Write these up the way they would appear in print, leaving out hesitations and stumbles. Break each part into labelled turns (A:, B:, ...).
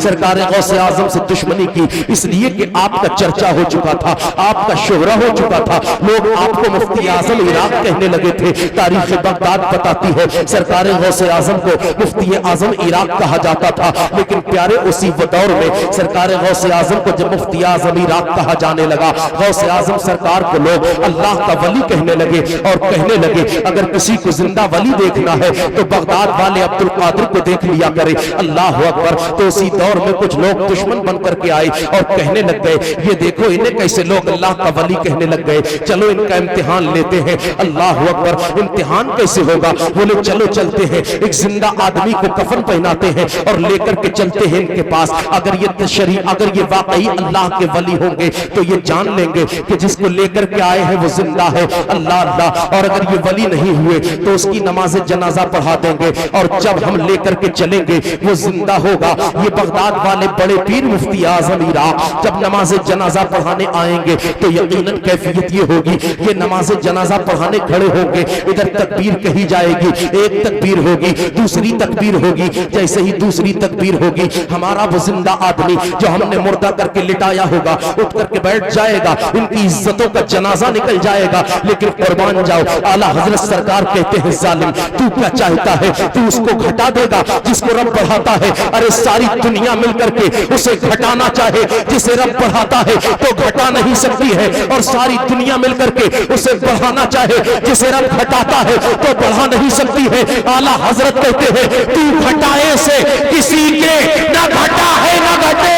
A: سرکار غوث اعظم سے دشمنی کی اس لیے کہ آپ کا چرچا ہو چکا تھا، آپ کا شہرہ ہو چکا تھا، لوگ آپ کو مفتی اعظم عراق کہنے لگے تھے۔ تاریخ بغداد بتاتی ہے سرکار غوث اعظم کو مفتی اعظم عراق کہا جاتا تھا، لیکن پیارے اسی دور میں سرکار غوث اعظم کو جب مفتی اعظم عراق کہا جانے لگا، غوث اعظم سرکار کو لوگ اللہ کا ولی کہنے لگے اور کہنے لگے اگر کسی کو زندہ ولی دیکھنا ہے تو بغداد والے عبد القادر کو دیکھ لیا کرے۔ اللہ اکبر۔ تو اسی دور میں کچھ لوگ دشمن بن کر کے آئے اور کہنے لگ گئے یہ دیکھو انہیں کیسے لوگ اللہ کا ولی کہنے لگ گئے، چلو ان کا امتحان لیتے ہیں۔ اللہ اکبر۔ امتحان کیسے ہوگا؟ بولے چلو چلتے ہیں، ایک زندہ آدمی کو کفن پہناتے ہیں اور لے کر کے چلتے ہیں ان کے پاس۔ اگر یہ واقعی اللہ کے ولی ہوں گے تو یہ جان لیں گے کہ جس کو لے کر کے آئے ہیں وہ زندہ ہے۔ اللہ اللہ۔ اور اگر یہ ولی نہیں ہوئے تو اس کی نماز جنازہ پڑھا دیں گے، اور جب ہم لے کر کے چلیں گے وہ زندہ ہوگا۔ یہ بغداد والے بڑے پیر مفتی اعظم عراق جب نماز جنازہ پڑھانے آئیں گے تو یقیناً کیفیت یہ ہوگی، یہ نماز جنازہ پڑھانے کھڑے ہوں گے، ادھر تکبیر کہی جائے گی، ایک تکبیر ہوگی، دوسری تکبیر ہوگی، جیسے ہی دوسری تکبیر ہوگی ہمارا وہ زندہ آدمی جو ہم نے مردہ کر کے لٹایا ہوگا اٹھ کر کے بیٹھ جائے گا، ان کی عزتوں کا جنازہ نکل جائے گا۔ لیکن قربان جاؤ، اعلیٰ حضرت سرکار کہتے ہیں ظالم تو کیا چاہتا ہے؟ تو اس کو گھٹا دے گا جس کو رب بڑھاتا ہے؟ ارے ساری دنیا مل کر کے اسے گھٹانا چاہے، جسے رب بڑھاتا ہے تو گھٹا نہیں سکتی ہے، اور ساری دنیا مل کر کے اسے بڑھانا چاہے، جسے رب گھٹاتا ہے تو بڑھا نہیں سکتی ہے۔ اعلیٰ حضرت کہتے ہیں تو گھٹائے سے کسی کے نہ گھٹا ہے نہ گھٹے،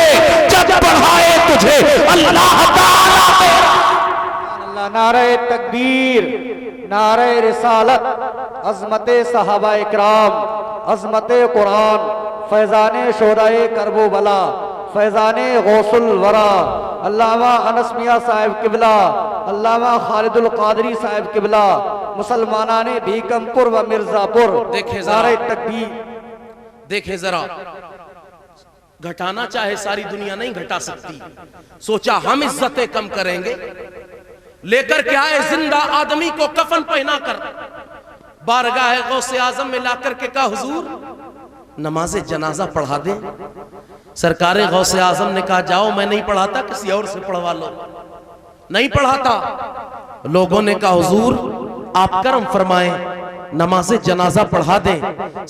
A: جب بڑھائے تجھے اللہ تعالیٰ۔
B: نعرہ تکبیر، نعرہ رسالت، عظمت صحابہ اکرام، عظمت قرآن، فیضان شہدائے کرب و بلا، فیضان غوث الورا، علامہ انس میاں صاحب قبلہ، علامہ خالد القادری صاحب قبلہ، مسلمانان بھیکم پور و مرزا پور۔ نعرہ تکبیر۔
A: دیکھیں ذرا، گھٹانا چاہے ساری دنیا نہیں گھٹا سکتی، سوچا ہم عزتیں کم کریں گے، لے کر کے آئے زندہ آدمی کو کفن پہنا کر بارگاہ غوث اعظم میں لا کر کے کہا حضور نماز جنازہ پڑھا دیں۔ سرکار غوث اعظم نے کہا جاؤ، میں نہیں پڑھاتا، کسی اور سے پڑھوا لو۔ نہیں پڑھاتا۔ لوگوں نے کہا حضور آپ کرم فرمائیں، نماز جنازہ پڑھا دیں۔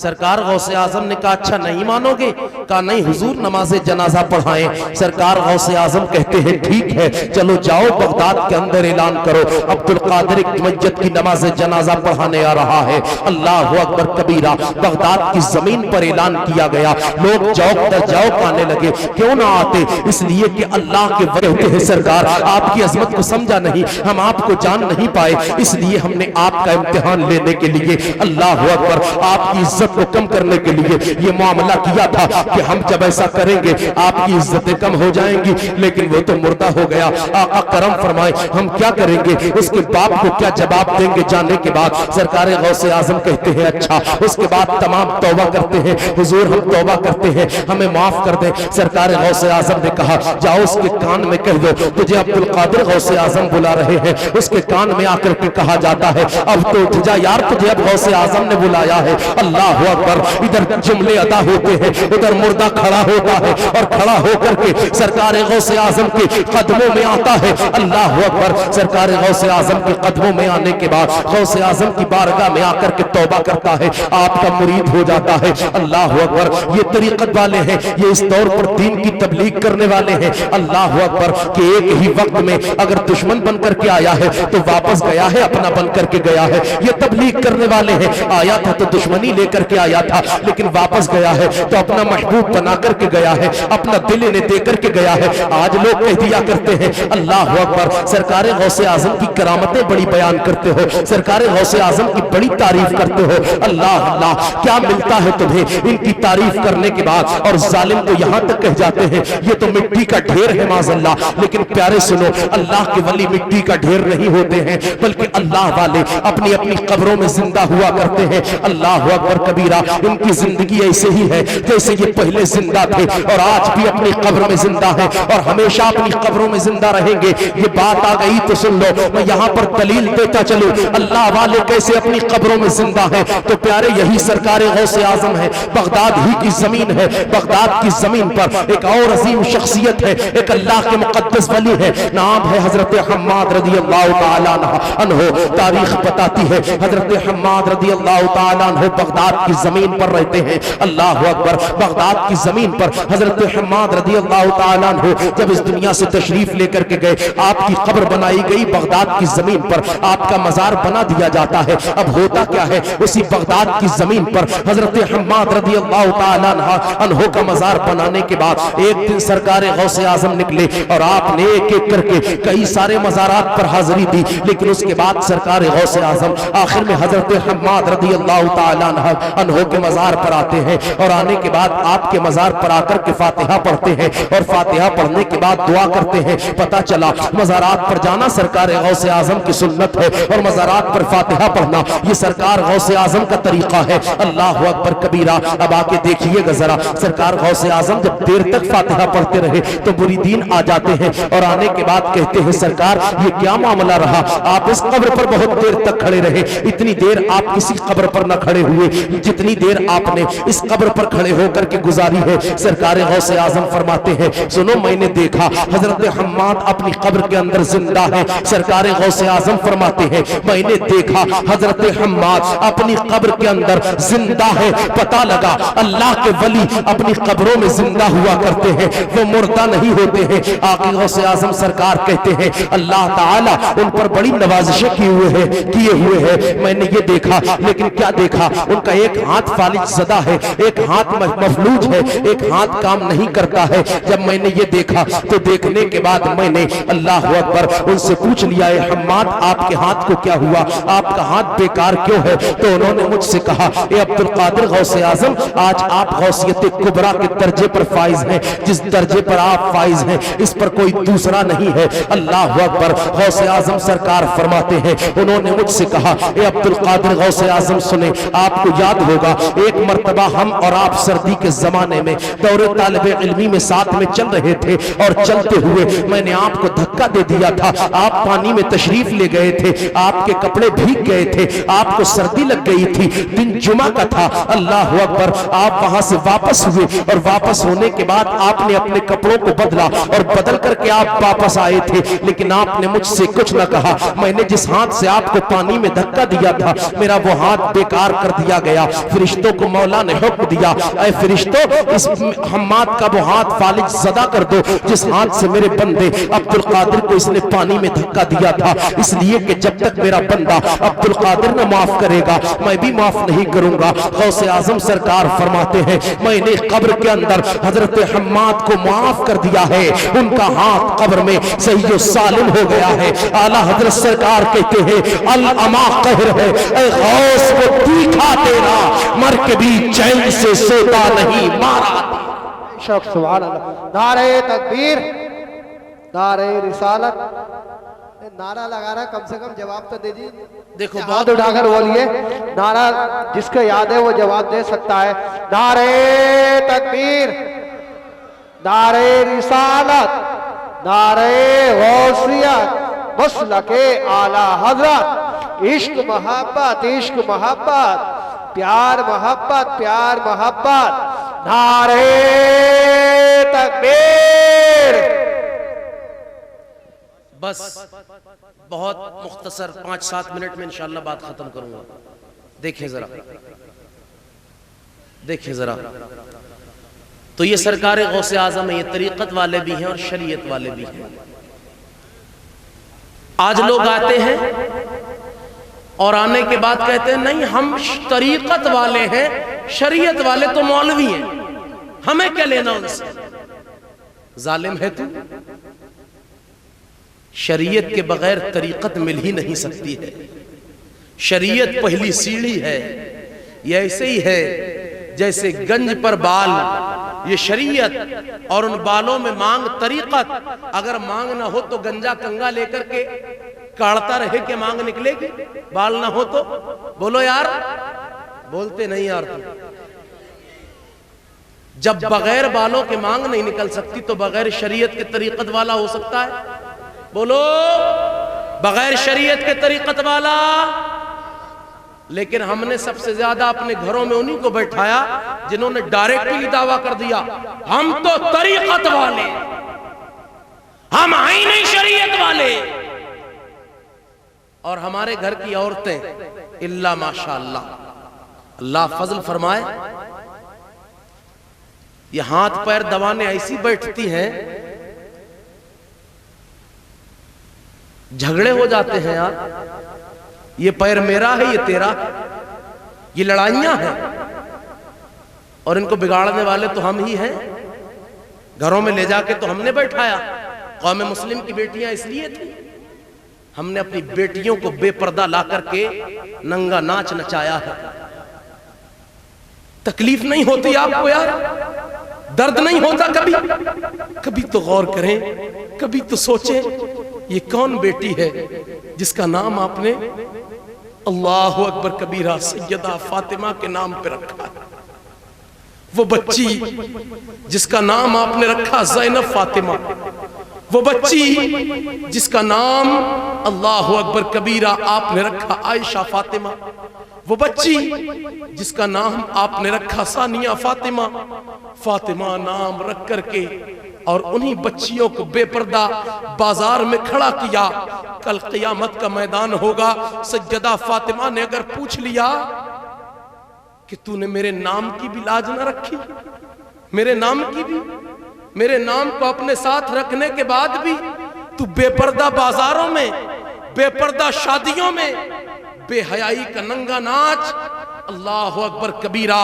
A: سرکار غوث اعظم نے کہا اچھا نہیں مانو گے؟ کہا نہیں حضور نماز جنازہ پڑھائیں۔ سرکار غوث اعظم کہتے ہیں ٹھیک ہے، چلو جاؤ بغداد کے اندر اعلان کرو عبد القادر میت کی نماز جنازہ پڑھانے آ رہا ہے۔ اللہ اکبر کبیرہ۔ بغداد کی زمین پر اعلان کیا گیا، لوگ جوق در جوق آنے لگے، کیوں نہ آتے؟ اس لیے کہ اللہ کے کہتے ہیں سرکار آپ کی عظمت کو سمجھا نہیں، ہم آپ کو جان نہیں پائے، اس لیے ہم نے آپ کا امتحان لینے کے لیے اللہ اکبر آپ کی عزت کو کم کرنے کے لیے یہ معاملہ کیا تھا کہ ہم جب ایسا کریں گے آپ کی عزتیں کم ہو جائیں گی، لیکن وہ تو مردہ ہو گیا۔ آقا کرم فرمائے ہم کیا کریں گے؟ اس کے باپ کو کیا جواب دیں گے؟ جانے کے بعد سرکار غوث اعظم کہتے ہیں اچھا، اس کے بعد تمام توبہ کرتے ہیں، حضور ہم توبہ کرتے ہیں، ہمیں معاف کر دیں۔ سرکار غوث اعظم نے کہا جاؤ اس کے کان میں کہہ دو تجھے عبد القادر غوث اعظم بلا رہے ہیں۔ اس کے کان میں آ کر کے کہا جاتا ہے اب تو اٹھ جا یار، تجھے اب غوث اعظم نے بلایا ہے۔ اللہ اکبر۔ ادھر جملے ادا ہوتے ہیں، ادھر مردہ کھڑا ہوتا ہے اور کھڑا ہو کر کے سرکار غوث اعظم کے قدموں میں آتا ہے۔ اللہ اکبر۔ سرکار غوث اعظم کے قدموں میں آنے کے بعد غوث اعظم کی بارگاہ میں آ کر کے توبہ کرتا ہے، آپ کا مرید ہو جاتا ہے۔ اللہ اکبر۔ یہ طریقت والے ہیں، یہ اس طور پر دین کی تبلیغ کرنے والے ہیں۔ اللہ اکبر کہ ایک ہی وقت میں اگر دشمن بن کر کے آیا ہے تو واپس گیا ہے، اپنا بن کر کے گیا ہے۔ یہ تبلیغ کرنے والے ہیں، آیا تھا تو دشمنی لے کر کے آیا تھا، لیکن واپس گیا ہے تو اپنا محبوب بنا کر کے گیا ہے، اپنا دل انہیں دے کر کے گیا ہے۔ آج لوگ کہہ دیا کرتے ہیں اللہ اکبر سرکار غوث اعظم کی کرامتیں بڑی بیان کرتے ہو، سرکار غوث اعظم کی بڑی تعریف کرتے ہو۔ اللہ اللہ کیا ملتا ہے تمہیں ان کی تعریف کرنے کے بعد؟ اور ظالم کو یہاں تک کہہ جاتے ہیں یہ تو مٹی کا ڈھیر ہے معاذ اللہ۔ لیکن پیارے سنو، اللہ کے ولی مٹی کا ڈھیر نہیں ہوتے ہیں، بلکہ اللہ والے اپنی اپنی قبروں میں زندہ زندہ ہوا کرتے ہیں. اللہ اکبر کبیرہ. ان کی زندگی ایسے ہی ہے جیسے یہ پہلے زندہ تھے اور آج بھی اپنی قبر میں زندہ ہے اور ہمیشہ اپنی قبروں میں زندہ رہیں گے. یہ بات آ گئی تو سن لو, میں یہاں پر دلیل دیتا چلوں اللہ والے کیسے اپنی قبروں میں زندہ ہیں. تو پیارے یہی سرکار غوث اعظم ہے. بغداد ہی کی زمین ہے, بغداد کی زمین پر ایک اور عظیم شخصیت ہے, ایک اللہ کے مقدس ولی ہے, نام ہے حضرت حماد رضی اللہ تعالیٰ عنہ. تاریخ بتاتی ہے حضرت حماد رضی اللہ تعالیٰ عنہ بغداد کی زمین پر رہتے ہیں. اللہ اکبر. بغداد کی زمین پر حضرت حماد رضی اللہ تعالیٰ عنہ جب اس دنیا سے تشریف لے کر کے گئے, آپ کی قبر بنائی گئی بغداد کی زمین پر, آپ کا مزار بنا دیا جاتا ہے. اب ہوتا کیا ہے, اسی بغداد کی زمین پر حضرت حماد رضی اللہ تعالیٰ عنہ کا مزار بنانے کے بعد ایک دن سرکار غوث اعظم نکلے اور آپ نے ایک ایک کر کے کئی سارے مزارات پر حاضری دی. لیکن اس کے بعد سرکار غوث اعظم آخر میں حضرت حماد رضی اللہ تعالیٰ عنہ کے مزار پر آتے ہیں اور آنے کے بعد آپ کے مزار پر آ کر کے فاتحہ پڑھتے ہیں اور فاتحہ پڑھنے کے بعد دعا کرتے ہیں. پتہ چلا مزارات پر جانا سرکار غوث اعظم کی سنت ہے اور مزارات پر فاتحہ پڑھنا یہ سرکار غوث اعظم کا طریقہ ہے. اللہ اکبر کبیرہ. اب آ کے دیکھیے گا ذرا, سرکار غوث اعظم جب دیر تک فاتحہ پڑھتے رہے تو مریدین آ جاتے ہیں اور آنے کے بعد کہتے ہیں سرکار یہ کیا معاملہ رہا, آپ اس قبر پر بہت دیر تک کھڑے رہے, اتنی دیر آپ کسی قبر پر نہ کھڑے ہوئے جتنی دیر آپ نے اس قبر پر کھڑے ہو کر کے گزاری ہے. سرکار غوث اعظم فرماتے ہیں سنو میں نے دیکھا حضرت حماد اپنی قبر کے اندر زندہ ہے. سرکار غوث اعظم فرماتے ہیں میں نے دیکھا حضرت حماد اپنی قبر کے اندر زندہ ہے. پتہ لگا اللہ کے ولی اپنی قبروں میں زندہ ہوا کرتے ہیں, وہ مردہ نہیں ہوتے ہیں. آقا غوث اعظم سرکار کہتے ہیں اللہ تعالیٰ ان پر بڑی نوازشیں کیے ہوئے ہیں. میں نے یہ دیکھا, لیکن کیا دیکھا, ان کا ایک ہاتھ فالج زدہ ہے, ایک ہاتھ مفلوج ہے, ایک ہاتھ کام نہیں کرتا ہے. جب میں نے یہ دیکھا تو دیکھنے کے بعد میں نے اللہ اکبر ان سے پوچھ لیا اے حماد آپ کے ہاتھ کو کیا ہوا, آپ کا ہاتھ بیکار کیوں ہے؟ تو انہوں نے مجھ سے کہا اے عبدالقادر غوث اعظم آج آپ غوثیت کبریٰ کے درجے پر فائز ہیں, جس درجے پر آپ فائز ہیں اس پر کوئی دوسرا نہیں ہے. اللہ اکبر. غوث اعظم سرکار فرماتے ہیں انہوں نے مجھ سے کہا اے عبدالقادر غوث اعظم سنیں, آپ کو یاد ہوگا ایک مرتبہ ہم اور آپ سردی کے زمانے میں دور طالب علمی میں ساتھ میں چل رہے تھے اور چلتے ہوئے میں نے آپ کو دھکا دے دیا تھا, آپ پانی میں تشریف لے گئے تھے, آپ کے کپڑے بھیگ گئے تھے, آپ کو سردی لگ گئی تھی, دن جمعہ کا تھا. اللہ اکبر. آپ وہاں سے واپس ہوئے اور واپس ہونے کے بعد آپ نے اپنے کپڑوں کو بدلا اور بدل کر کے آپ واپس آئے تھے, لیکن آپ نے مجھ سے کچھ نہ کہا. میں نے جس ہاتھ سے آپ کو پانی میں دھکا دیا تھا میرا وہ ہاتھ بیکار کر دیا گیا. فرشتوں کو مولا نے حکم دیا اے فرشتوں اس حماد کا وہ ہاتھ فالج زدہ کر دو جس ہاتھ سے میرے بندے عبدالقادر کو اس نے پانی میں دھکا دیا تھا, اس لیے کہ جب تک میرا بندہ عبدالقادر نہ معاف کرے گا میں بھی معاف نہیں کروں گا. غوث اعظم سرکار فرماتے ہیں میں نے قبر کے اندر حضرت حماد کو معاف کر دیا ہے, ان کا ہاتھ قبر میں صحیح و سالم ہو گیا ہے. اعلیٰ حضرت سرکار کہتے ہیں العما قہر ہے, اے غوث کو دیکھا تیرا مر کے بھی چین سے سوتا نہیں مارا.
B: سبحان اللہ. نعرہ تکبیر, نعرہ رسالت. نعرہ لگا رہا ہے, کم سے کم جواب تو دے دیجیے.
A: دیکھو
B: ہاتھ اٹھا کر بولیے نعرہ, جس کو یاد ہے وہ جواب دے سکتا ہے. نعرہ تکبیر, نعرہ رسالت, نعرہ غوثیت, مسلک اعلی حضرت, عشق محبت, عشق محبت, پیار محبت, پیار محبت. نعرہ تکبیر.
A: بس بہت مختصر 5-7 منٹ میں انشاءاللہ بات ختم کروں گا. دیکھیں ذرا تو یہ سرکار غوث اعظم ہے, یہ طریقت والے بھی ہیں اور شریعت والے بھی ہیں. آج لوگ آتے ہیں اور آنے کے بعد کہتے ہیں نہیں ہم طریقت والے ہیں, شریعت والے تو مولوی ہیں, ہمیں کیا لینا ان سے. ظالم ہے تو, شریعت کے بغیر طریقت مل ہی نہیں سکتی ہے. شریعت پہلی سیڑھی ہے, یہ ایسے ہی ہے جیسے گنج پر بال, یہ شریعت اور ان بالوں میں مانگ طریقت. اگر مانگ نہ ہو تو گنجا کنگا لے کر کے کاڑتا رہے کہ مانگ نکلے گی؟ بال نہ ہو تو بولو یار، بولتے نہیں یار تم۔ جب بغیر بالوں کے مانگ نہیں نکل سکتی تو بغیر شریعت کے طریقت والا ہو سکتا ہے؟ بولو، بغیر شریعت کے طریقت والا۔ لیکن ہم نے سب سے زیادہ اپنے گھروں میں انہی کو بیٹھایا جنہوں نے ڈائریکٹلی دعویٰ کر دیا ہم تو طریقت والے، ہم ہیں نہیں شریعت والے۔ اور ہمارے گھر کی عورتیں الا ماشاءاللہ، اللہ فضل فرمائے، یہ ہاتھ پیر دبانے ایسی بیٹھتی ہیں، جھگڑے ہو جاتے ہیں یار، یہ پیر میرا ہے، یہ تیرا، یہ لڑائیاں ہیں، اور ان کو بگاڑنے والے تو ہم ہی ہیں۔ گھروں میں لے جا کے تو ہم نے بیٹھایا۔ قوم مسلم کی بیٹیاں اس لیے تھیں، ہم نے اپنی بیٹیوں کو بے پردہ لا کر کے ننگا ناچ نچایا ہے۔ تکلیف نہیں ہوتی آپ کو یار؟ درد نہیں ہوتا کبھی؟ کبھی تو غور کریں، کبھی تو سوچیں، یہ کون بیٹی ہے جس کا نام آپ نے اللہ اکبر کبیرہ سیدہ فاطمہ کے نام پہ رکھا ہے؟ وہ بچی جس کا نام آپ نے رکھا زینب فاطمہ، وہ بچی جس کا نام اللہ اکبر کبیرہ آپ نے رکھا عائشہ فاطمہ، وہ بچی جس کا نام آپ نے رکھا ثانیہ فاطمہ۔ فاطمہ نام رکھ کر کے اور انہی بچیوں کو بے پردہ بازار میں کھڑا کیا۔ کل قیامت کا میدان ہوگا، سیدہ فاطمہ نے اگر پوچھ لیا کہ تو نے میرے نام کی بھی لاج نہ رکھی، میرے نام کی بھی، میرے نام کو اپنے ساتھ رکھنے کے بعد بھی تو بے پردہ بازاروں میں، بے پردہ شادیوں میں، بے حیائی کا ننگا ناچ، اللہ اکبر کبیرہ،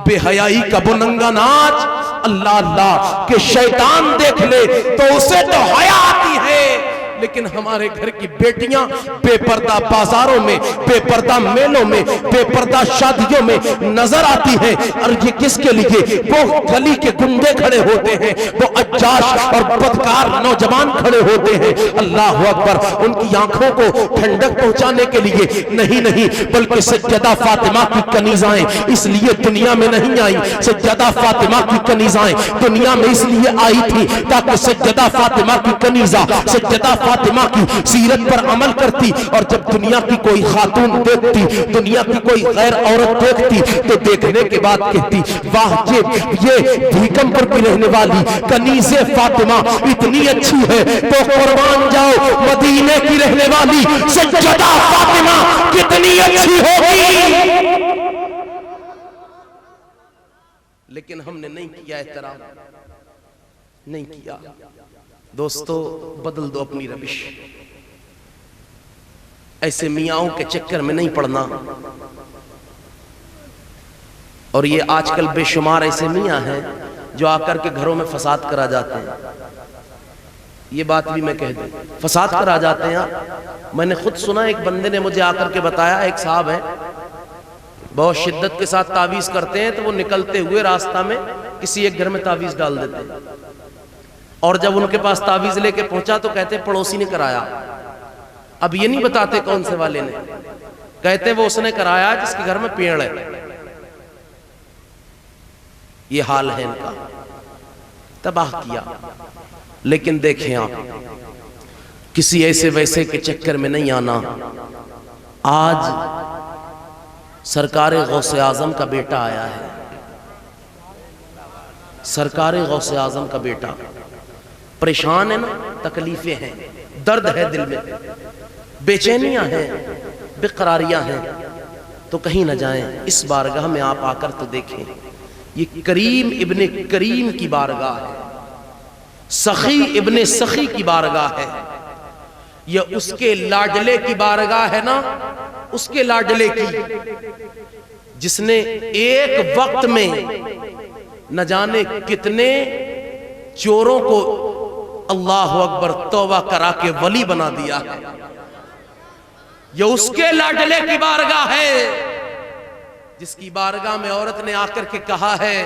A: بے حیائی کا وہ ننگا ناچ، اللہ اللہ کہ شیطان دیکھ لے تو اسے تو حیا آتی ہے، لیکن ہمارے گھر کی بیٹیاں بے پردہ بازاروں میں، بے پردہ میلوں میں، بے پردہ شادیوں میں نظر آتی ہیں۔ اور یہ کس کے لیے؟ وہ گلی کے گنڈے کھڑے ہوتے ہیں، وہ عجاش اور بدکار نوجوان کھڑے ہوتے ہیں، اللہ اکبر، ان کی آنکھوں کو ٹھنڈک پہنچانے کے لیے نہیں، بلکہ سیدہ فاطمہ کی کنیزائیں اس لیے دنیا میں نہیں آئی، سیدہ فاطمہ کی کنیزائیں دنیا میں اس لیے آئی تھی تاکہ سیدہ فاطمہ کی کنیزہ سیدہ فاطمہ کی سیرت پر عمل کرتی، اور جب دنیا کی کوئی خاتون دیکھتی، دنیا کی کوئی غیر عورت دیکھتی تو دیکھنے کے بعد کہتی واہ یہ بھیکمپور کی رہنے والی کنیز فاطمہ اتنی اچھی ہے تو قربان جاؤ مدینے کی رہنے والی سیدہ فاطمہ کتنی اچھی ہوگی۔ لیکن ہم نے نہیں کیا احترام، نہیں کیا۔ دوستو بدل دو اپنی روش، ایسے میاؤں کے چکر میں نہیں پڑنا۔ اور یہ آج کل بے شمار ایسے میاں ہیں جو آ کر کے گھروں میں فساد کرا جاتے ہیں، یہ بات بھی میں کہہ دوں، فساد کرا جاتے ہیں۔ میں نے خود سنا، ایک بندے نے مجھے آ کر کے بتایا، ایک صاحب ہیں بہت شدت کے ساتھ تعویذ کرتے ہیں، تو وہ نکلتے ہوئے راستہ میں کسی ایک گھر میں تعویذ ڈال دیتے ہیں، اور جب ان کے پاس تعویذ لے کے پہنچا تو کہتے پڑوسی نے کرایا۔ اب یہ نہیں بتاتے کون سے والے نے، کہتے وہ اس نے کرایا جس کے گھر میں پیڑ ہے۔ یہ حال ہے ان کا، تباہ کیا۔ لیکن دیکھیں آپ، کسی ایسے ویسے کے چکر میں نہیں آنا۔ آج سرکار غوث اعظم کا بیٹا آیا ہے، سرکار غوث اعظم کا بیٹا پریشان ہے نا، تکلیفیں ہیں، درد ہے دل میں، بے چینیاں ہیں، بے قراریاں ہیں، تو کہیں نہ جائیں، اس بارگاہ میں آپ آ کر تو دیکھیں، یہ کریم ابن کریم کی بارگاہ ہے، سخی ابن سخی کی بارگاہ ہے، یہ اس کے لاڈلے کی بارگاہ ہے نا، اس کے لاڈلے کی، جس نے ایک وقت میں نہ جانے کتنے چوروں کو اللہ اکبر توبہ کرا کے ولی بنا دیا ہے۔ یہ اس کے لاڈلے کی بارگاہ ہے، جس کی بارگاہ میں عورت نے آ کر کے کہا ہے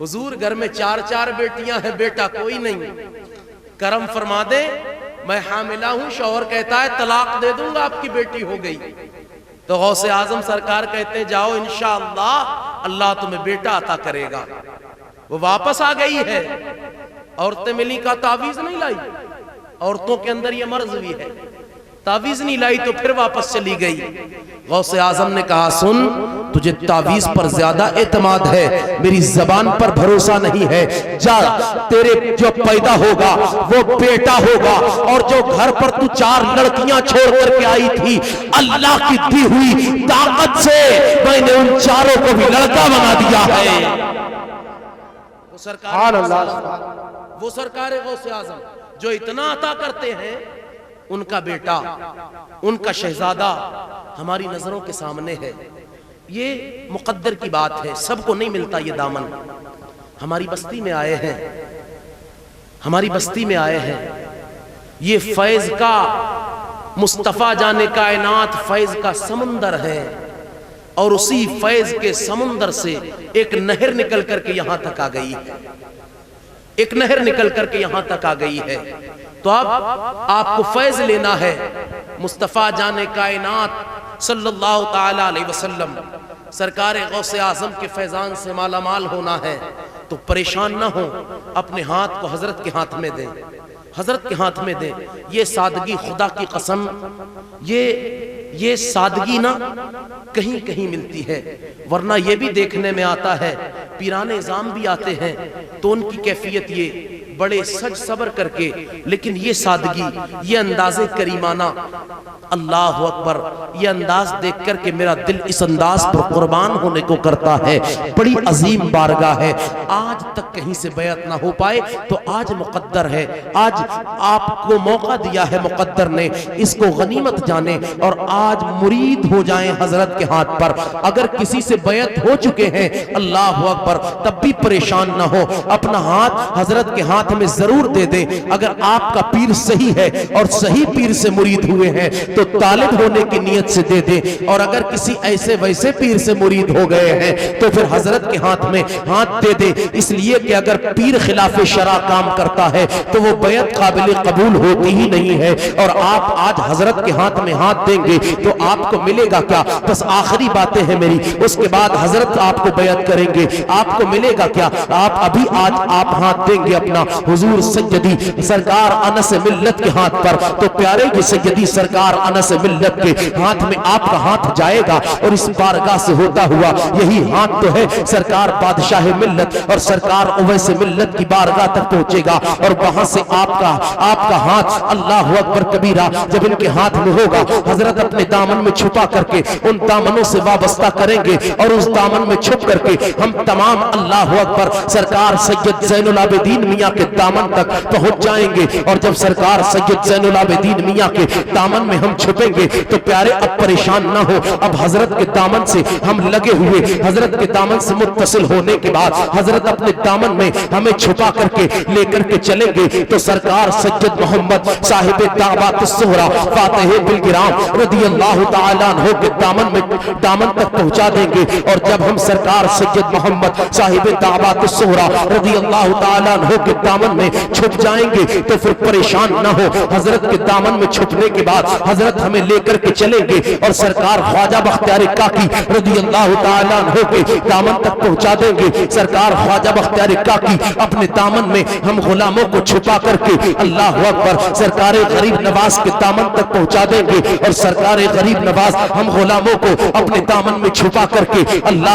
A: حضور گھر میں 4 بیٹیاں ہیں، بیٹا کوئی نہیں، کرم فرما دے میں حاملہ ہوں، شوہر کہتا ہے طلاق دے دوں گا، آپ کی بیٹی ہو گئی، تو غوث اعظم سرکار کہتے ہیں جاؤ انشاءاللہ اللہ تمہیں بیٹا عطا کرے گا۔ وہ واپس آ گئی ہے، عورتیں ملی کا تعویذ نہیں لائی، عورتوں کے اندر یہ مرض بھی ہے، تعویذ نہیں لائی تو پھر واپس چلی گئی۔ غوث اعظم نے کہا سن، تجھے تعویذ پر زیادہ اعتماد ہے، میری زبان پر بھروسہ نہیں ہے، جا تیرے جو پیدا ہوگا وہ بیٹا ہوگا، اور جو گھر پر تو 4 لڑکیاں چھوڑ کر کے آئی تھی، اللہ کی دی ہوئی طاقت سے میں نے ان 4 کو بھی لڑکا بنا دیا ہے۔ وہ سرکار غوث اعظم جو اتنا عطا کرتے ہیں، ان کا بیٹا، ان کا شہزادہ ہماری نظروں کے سامنے ہے۔ یہ مقدر کی بات ہے، سب کو نہیں ملتا یہ دامن۔ ہماری بستی میں آئے ہیں، ہماری بستی میں آئے ہیں، یہ فیض کا، مصطفیٰ جانے کائنات فیض کا سمندر ہے، اور اسی فیض کے سمندر سے ایک نہر نکل کر کے یہاں تک آ گئی ہے، ایک نہر نکل کر کے یہاں تک آ گئی ہے۔ تو اب آپ کو فیض لینا ہے، مصطفیٰ جانے کائنات صلی اللہ تعالی علیہ وسلم سرکار غوث اعظم کے فیضان سے مالا مال ہونا ہے، تو پریشان نہ ہو، اپنے ہاتھ کو حضرت کے ہاتھ میں دیں، حضرت کے ہاتھ میں دیں۔ یہ سادگی خدا کی قسم، یہ سادگی نہ کہیں کہیں ملتی ہے، ورنہ یہ بھی دیکھنے میں آتا ہے پیران نظام بھی آتے ہیں تو ان کی کیفیت یہ بڑے سج صبر کر کے، لیکن یہ سادگی، یہ انداز کریمانہ، اللہ اکبر، یہ انداز دیکھ کر کے میرا دل اس انداز پر قربان ہونے کو کرتا ہے۔ بڑی عظیم بارگاہ ہے، آج تک کہیں سے بیعت نہ ہو پائے تو آج مقدر ہے، آج آپ کو موقع دیا ہے مقدر نے، اس کو غنیمت جانے اور آج مرید ہو جائیں حضرت کے ہاتھ پر۔ اگر کسی سے بیعت ہو چکے ہیں اللہ اکبر تب بھی پریشان نہ ہو، اپنا ہاتھ حضرت کے ہاتھ میں ضرور دے دیں۔ اگر آپ کا پیر صحیح ہے اور صحیح پیر سے مرید ہوئے ہیں تو طالب ہونے کی نیت سے دے دیں، اور اگر کسی ایسے ویسے پیر سے مرید ہو گئے ہیں تو پھر حضرت کے ہاتھ میں ہاتھ دے دیں، اس لیے کہ اگر پیر خلاف شرع کام کرتا ہے تو وہ بیعت قابل قبول ہوتی ہی نہیں ہے۔ اور آپ آج حضرت کے ہاتھ میں ہاتھ دیں گے تو آپ کو ملے گا کیا؟ بس آخری باتیں ہیں میری، اس کے بعد حضرت آپ کو بیعت کریں گے، آپ کو ملے گا کیا؟ آپ ابھی آج آپ ہاتھ دیں گے اپنا حضور سیدی سرکار انس ملت کے ہاتھ پر، تو پیارے کی سیدی سرکار انس ملت کے ہاتھ میں آپ کا ہاتھ جائے گا، اور اس بارگاہ سے ہوتا ہوا یہی ہاتھ تو ہے سرکار بادشاہ ملت اور سرکار اویس ملت کی بارگاہ تک پہنچے گا، اور وہاں سے آپ کا ہاتھ اللہ اکبر کبیرہ جب ان کے ہاتھ میں ہوگا، حضرت اپنے دامن میں چھپا کر کے ان دامنوں سے وابستہ کریں گے، اور اس دامن میں چھپ کر کے ہم تمام اللہ اکبر سرکار سید زین العابدین میاں کے دامن تک پہنچ جائیں گے۔ اور جب سرکار سید زین العابدین میاں کے دامن میں ہم چھپیں گے تو پیارے اب پریشان نہ ہو، اب حضرت کے دامن سے ہم لگے ہوئے، حضرت کے دامن سے متصل ہونے کے بعد حضرت اپنے دامن میں ہمیں چھپا کر کے لے کر کے چلیں گے، تو سرکار سید محمد صاحب دعوات الصغریٰ فاتح بالگرام رضی اللہ تعالیٰ عنہ کے دامن تک پہنچا دیں گے۔ اور جب ہم سرکار سید محمد صاحب دعوات الصغریٰ رضی اللہ تعالیٰ عنہ کے دامن میں چھپ جائیں گے تو پھر پریشان نہ ہو، حضرت کے دامن میں چھپنے کے بعد حضرت ہمیں لے کر کے چلیں گے، اور سرکار خواجہ بختیار کاکی رضی اللہ تعالیٰ عنہ کے دامن تک پہنچا دیں گے۔ سرکار خواجہ بختیار کاکی اپنے دامن میں ہم غلاموں کو چھپا کر کے اللہ اکبر سرکار غریب نواز کے دامن تک پہنچا دیں گے، اور سرکار غریب نواز ہم غلاموں کو اپنے دامن میں چھپا کر کے اللہ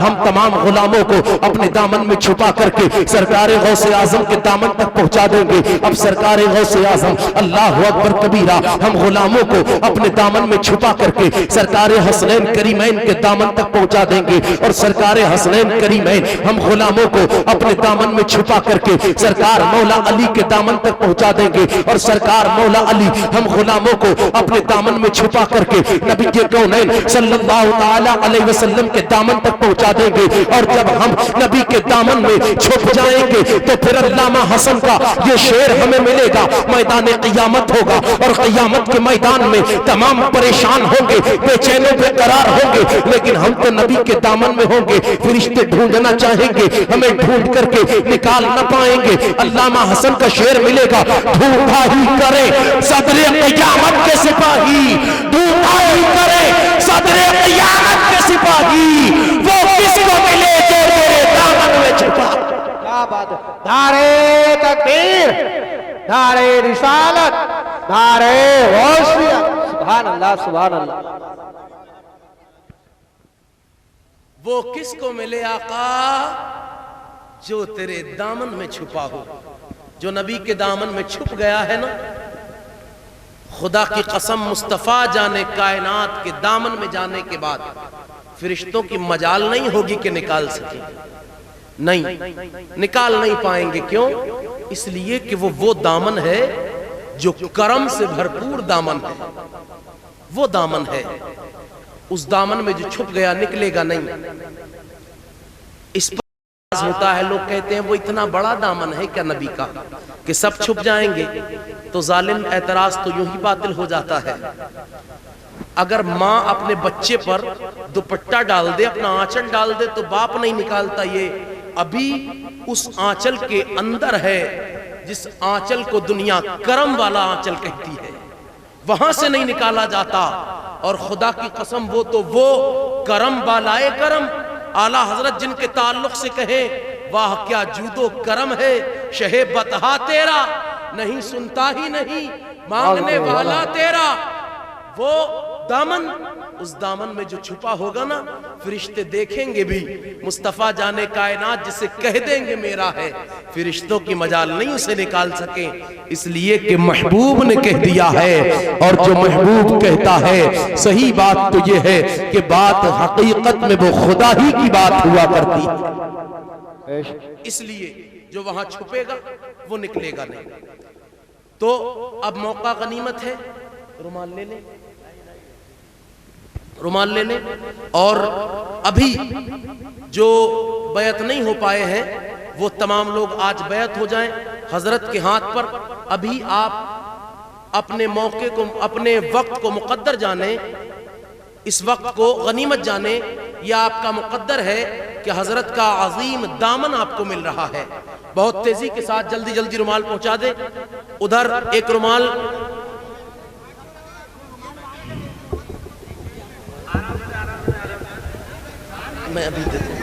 A: ہم تمام غلاموں کو اپنے دامن میں چھپا کر کے سرکار غوث اعظم کے دامن تک پہنچا دیں گے۔ اب سرکار غوث اعظم اللہ اکبر کبیرہ ہم غلاموں کو اپنے دامن میں چھپا کر کے سرکار حسنین کریمین کے دامن تک پہنچا دیں گے، اور سرکار حسنین کریمین ہم غلاموں کو اپنے دامن میں چھپا کر کے سرکار مولا علی کے دامن تک پہنچا دیں گے، اور سرکار مولا علی ہم غلاموں کو اپنے دامن میں چھپا کر کے نبی کونین صلی اللہ تعالی علیہ وسلم کے دامن تک پہنچا دیں گے۔ اور جب ہم نبی کے دامن میں چھپ جائیں گے تو پھر اللہ علامہ حسن کا یہ شعر ہمیں ملے گا، میدان قیامت ہوگا اور قیامت کے میدان میں تمام پریشان ہوں گے، بے چین و بے قرار ہوں گے، لیکن ہم تو نبی کے دامن میں ہوں گے، فرشتے ڈھونڈنا چاہیں گے، ہمیں ڈھونڈ کر کے نکال نہ پائیں گے۔ علامہ حسن کا شعر ملے گا، ڈھونڈا ہی کرے صدر قیامت کے سپاہی، ڈھونڈا ہی کرے صدر قیامت کے سپاہی، وہ کس کو ملے جو میرے دامن میں چھپا۔
B: کیا بات ہے، نعرہ تکبیر، نعرہ رسالت، نعرہ غوثیت، سبحان اللہ سبحان اللہ۔
A: وہ کس کو ملے آقا جو تیرے دامن میں چھپا ہو، جو نبی کے دامن میں چھپ گیا ہے نا، خدا کی قسم مصطفیٰ جانے کائنات کے دامن میں جانے کے بعد فرشتوں کی مجال نہیں ہوگی کہ نکال سکیں، نہیں نکال نہیں پائیں گے۔ کیوں؟ اس لیے کہ وہ دامن ہے جو کرم سے بھرپور دامن ہے، وہ دامن ہے، اس دامن میں جو چھپ گیا نکلے گا نہیں۔ اس پر ہوتا ہے، لوگ کہتے ہیں وہ اتنا بڑا دامن ہے کیا نبی کا کہ سب چھپ جائیں گے؟ تو ظالم اعتراض تو یوں ہی باطل ہو جاتا ہے۔ اگر ماں اپنے بچے پر دوپٹہ ڈال دے، اپنا آنچل ڈال دے، تو باپ نہیں نکالتا، یہ ابھی اس آنچل کے اندر ہے جس آنچل کو دنیا کرم والا آنچل کہتی ہے، وہاں سے نہیں نکالا جاتا۔ اور خدا کی قسم وہ کرم بالائے کرم اعلیٰ حضرت جن کے تعلق سے کہیں واہ کیا جود و کرم ہے شہ بطحا تیرا، نہیں سنتا ہی نہیں مانگنے والا تیرا، وہ دامن، اس دامن میں جو چھپا ہوگا نا، فرشتے دیکھیں گے بھی، مصطفیٰ جانے کائنات جسے کہہ دیں گے میرا ہے، فرشتوں کی مجال نہیں اسے نکال سکیں، اس لیے کہ محبوب نے کہہ دیا ہے، اور جو محبوب کہتا ہے صحیح بات تو یہ ہے کہ بات حقیقت میں وہ خدا ہی کی بات ہوا کرتی ہے، اس لیے جو وہاں چھپے گا وہ نکلے گا نہیں۔ تو اب موقع غنیمت ہے، رومال لے لیں، رومال لے لیں، اور ابھی جو بیعت نہیں ہو پائے ہیں وہ تمام لوگ آج بیعت ہو جائیں حضرت کے ہاتھ پر۔ ابھی آپ اپنے موقع کو، اپنے وقت کو مقدر جانیں، اس وقت کو غنیمت جانیں، یہ آپ کا مقدر ہے کہ حضرت کا عظیم دامن آپ کو مل رہا ہے۔ بہت تیزی کے ساتھ جلدی جلدی رومال پہنچا دیں، ادھر ایک رومال، میں ابھی دیتا ہوں۔